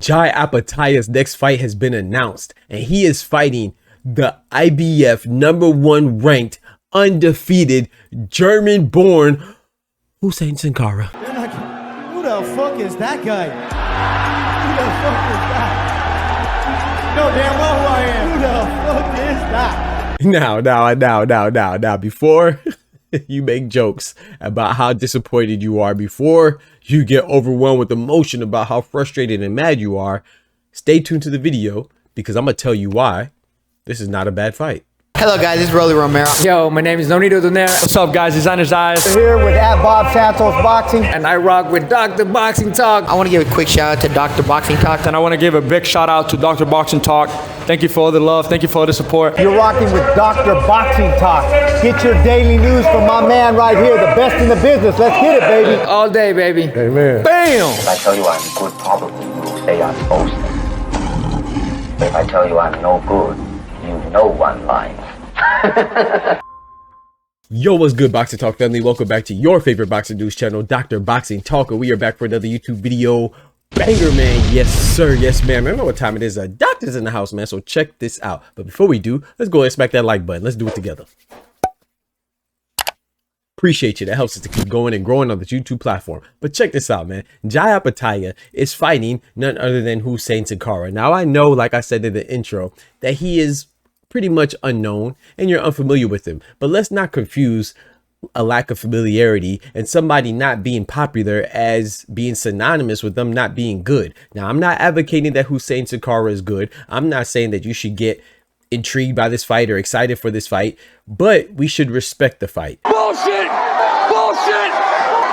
Jai Opetaia's next fight has been announced, and he is fighting the IBF #1 ranked, undefeated, German-born Huseyin Cinkara. Who the fuck is that guy? Who the fuck is that? No damn well who I am. Who the fuck is that? Now, before you make jokes about how disappointed you are, before you get overwhelmed with emotion about how frustrated and mad you are, stay tuned to the video because I'm gonna tell you why this is not a bad fight. Hello guys, this is Romero. Yo, my name is Nonito Donaire. What's up guys, Designer's Eyes. Here with Bob Santos Boxing. And I rock with Dr. Boxing Talk. I want to give a quick shout out to Dr. Boxing Talk. And I want to give a big shout out to Dr. Boxing Talk. Thank you for all the love, thank you for all the support. You're rocking with Dr. Boxing Talk. Get your daily news from my man right here, the best in the business. Let's get it, baby. All day, baby. Amen. Bam! If I tell you I'm good, probably you will say I'm boasting. If I tell you I'm no good, you know one line. Yo, what's good, Boxing Talk family? Welcome back to your favorite boxing news channel, Dr. Boxing Talk. We are back for another YouTube video. Banger, man. Yes, sir. Yes, ma'am. I know what time it is. Doctor's in the house, man. So check this out. But before we do, let's go ahead and smack that like button. Let's do it together. Appreciate you. That helps us to keep going and growing on this YouTube platform. But check this out, man. Jai Opetaia is fighting none other than Huseyin Cinkara. Now, I know, like I said in the intro, that he is pretty much unknown and you're unfamiliar with him, but let's not confuse a lack of familiarity and somebody not being popular as being synonymous with them not being good. Now, I'm not advocating that Huseyin Cinkara is good. I'm not saying that you should get intrigued by this fight or excited for this fight, but we should respect the fight. Bullshit! Bullshit!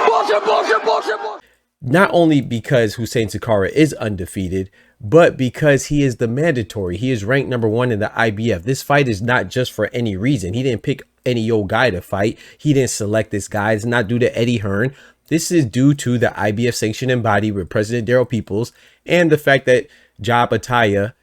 Bullshit, bullshit, bullshit, bullshit! Not only because Huseyin Cinkara is undefeated, but because he is the mandatory. He is ranked #1 in the IBF. This fight is not just for any reason. He didn't pick any old guy to fight. He didn't select this guy. It's not due to Eddie Hearn. This is due to the IBF sanctioning body with President Daryl Peoples and the fact that Jai Opetaia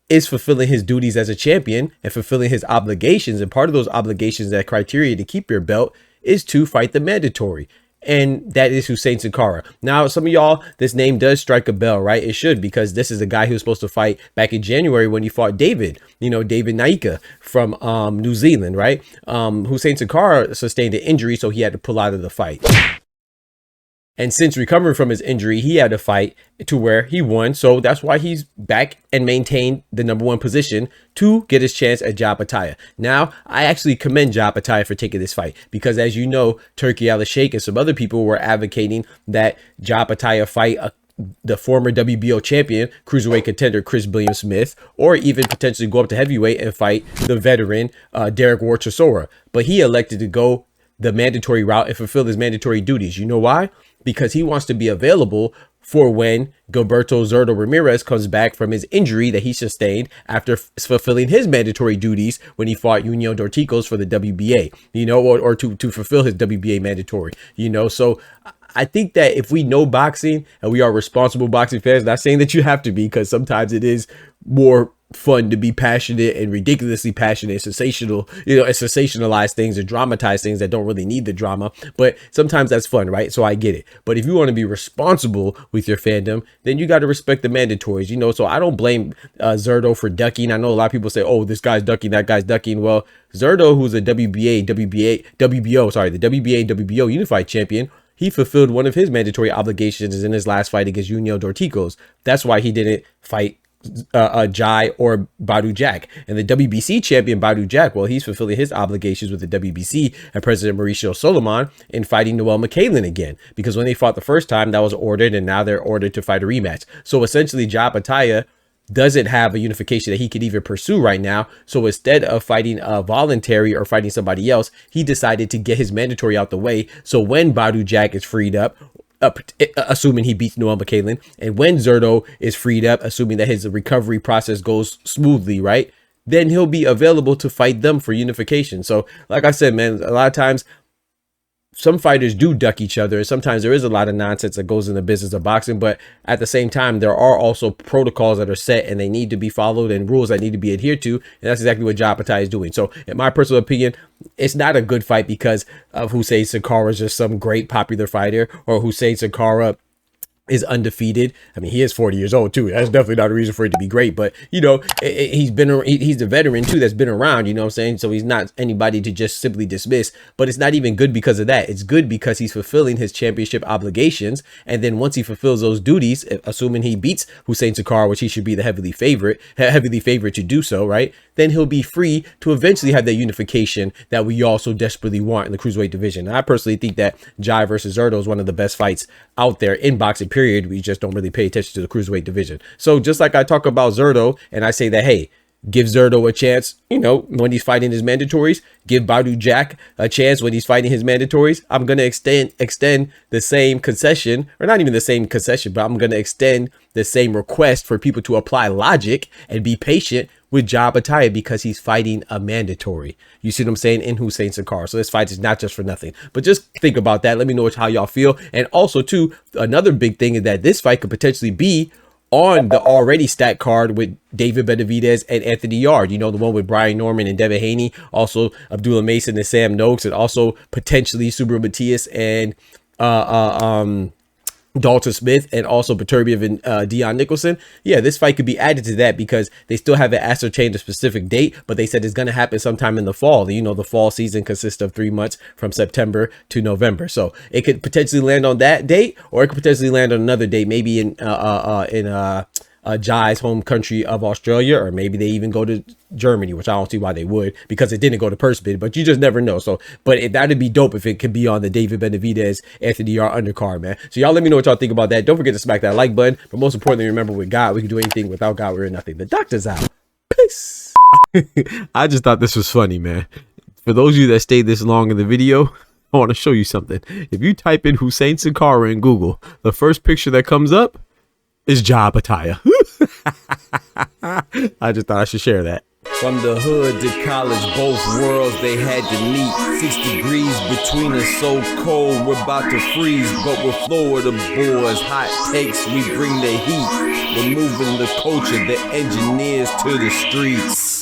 is fulfilling his duties as a champion and fulfilling his obligations. And part of those obligations, that criteria to keep your belt, is to fight the mandatory. And that is Huseyin Cinkara. Now, some of y'all, this name does strike a bell, right? It should, because this is a guy who was supposed to fight back in January when he fought David, David Naika from New Zealand, right? Huseyin Cinkara sustained an injury, so he had to pull out of the fight. And since recovering from his injury, he had a fight to where he won. So that's why he's back and maintained the #1 position to get his chance at Jai Opetaia. Now, I actually commend Jai Opetaia for taking this fight because, as you know, Turki Al-Sheikh and some other people were advocating that Jai Opetaia fight the former WBO champion, cruiserweight contender Chris Billiam Smith, or even potentially go up to heavyweight and fight the veteran Derek Chisora. But he elected to go the mandatory route and fulfill his mandatory duties. You know why? Because he wants to be available for when Gilberto Zurdo Ramirez comes back from his injury that he sustained after fulfilling his mandatory duties when he fought União Dorticos for the WBA, or to fulfill his WBA mandatory, So I think that if we know boxing and we are responsible boxing fans, not saying that you have to be, because sometimes it is more fun to be passionate and ridiculously passionate and sensational, and sensationalize things and dramatize things that don't really need the drama, but sometimes that's fun, right? So I get it. But if you want to be responsible with your fandom, then you got to respect the mandatories, so I don't blame Zurdo for ducking. I know a lot of people say, oh, this guy's ducking, that guy's ducking. Well, Zurdo, who's a WBA, WBO unified champion, he fulfilled one of his mandatory obligations in his last fight against União Dorticos. That's why he didn't fight Jai or Badou Jack. And the WBC champion Badou Jack, well, he's fulfilling his obligations with the WBC and President Mauricio Solomon in fighting Noel McCallan again, because when they fought the first time, that was ordered, and now they're ordered to fight a rematch. So essentially, Jai Opetaia doesn't have a unification that he could even pursue right now. So instead of fighting a voluntary or fighting somebody else, he decided to get his mandatory out the way. So when Badou Jack is freed up, assuming he beats Noel McCallan, and when Zurdo is freed up, assuming that his recovery process goes smoothly, right, then he'll be available to fight them for unification. So like I said, man, a lot of times some fighters do duck each other, and sometimes there is a lot of nonsense that goes in the business of boxing, but at the same time, there are also protocols that are set and they need to be followed and rules that need to be adhered to, and that's exactly what Jai Opetaia is doing. So in my personal opinion, it's not a good fight because of Huseyin Cinkara is just some great popular fighter, or Huseyin Cinkara is undefeated. I mean, he is 40 years old too. That's definitely not a reason for it to be great, but you know, he's a veteran too that's been around, you know what I'm saying? So he's not anybody to just simply dismiss, but it's not even good because of that. It's good because he's fulfilling his championship obligations. And then once he fulfills those duties, assuming he beats Huseyin Cinkara, which he should be the heavily favorite to do so, right? Then he'll be free to eventually have that unification that we all so desperately want in the cruiserweight division. And I personally think that Jai versus Zurdo is one of the best fights out there in boxing, period. We just don't really pay attention to the cruiserweight division. So just like I talk about Zurdo and I say that, hey, give Zurdo a chance, you know, when he's fighting his mandatories, give Badou Jack a chance when he's fighting his mandatories. I'm going to extend the same concession, or not even the same concession, but I'm going to extend the same request for people to apply logic and be patient with Jai Opetaia because he's fighting a mandatory. You see what I'm saying? In Huseyin Cinkara. So this fight is not just for nothing. But just think about that. Let me know how y'all feel. And also, too, another big thing is that this fight could potentially be on the already stacked card with David Benavidez and Anthony Yard. You know, the one with Brian Norman and Devin Haney. Also, Abdullah Mason and Sam Noakes. And also, potentially, Subra Matias and Dalton Smith, and also Beterbiev and Dion Nicholson. Yeah, this fight could be added to that because they still haven't ascertained a specific date, but they said it's going to happen sometime in the fall. You know, the fall season consists of 3 months from September to November. So it could potentially land on that date, or it could potentially land on another date, maybe in Jai's home country of Australia, or maybe they even go to Germany, which I don't see why they would, because it didn't go to purse bid, but you just never know. So, but that'd be dope if it could be on the David Benavidez, Anthony Yard undercard, man. So y'all let me know what y'all think about that. Don't forget to smack that like button, but most importantly, remember, with God, we can do anything. Without God, we're nothing. The doctor's out. Peace. I just thought this was funny, man. For those of you that stayed this long in the video, I want to show you something. If you type in Huseyin Cinkara in Google, the first picture that comes up is Jai Opetaia. I just thought I should share that. From the hood to college, both worlds they had to meet. 6 degrees between us, so cold we're about to freeze. But we're Florida boys, hot takes, we bring the heat. We're moving the culture, the engineers to the streets.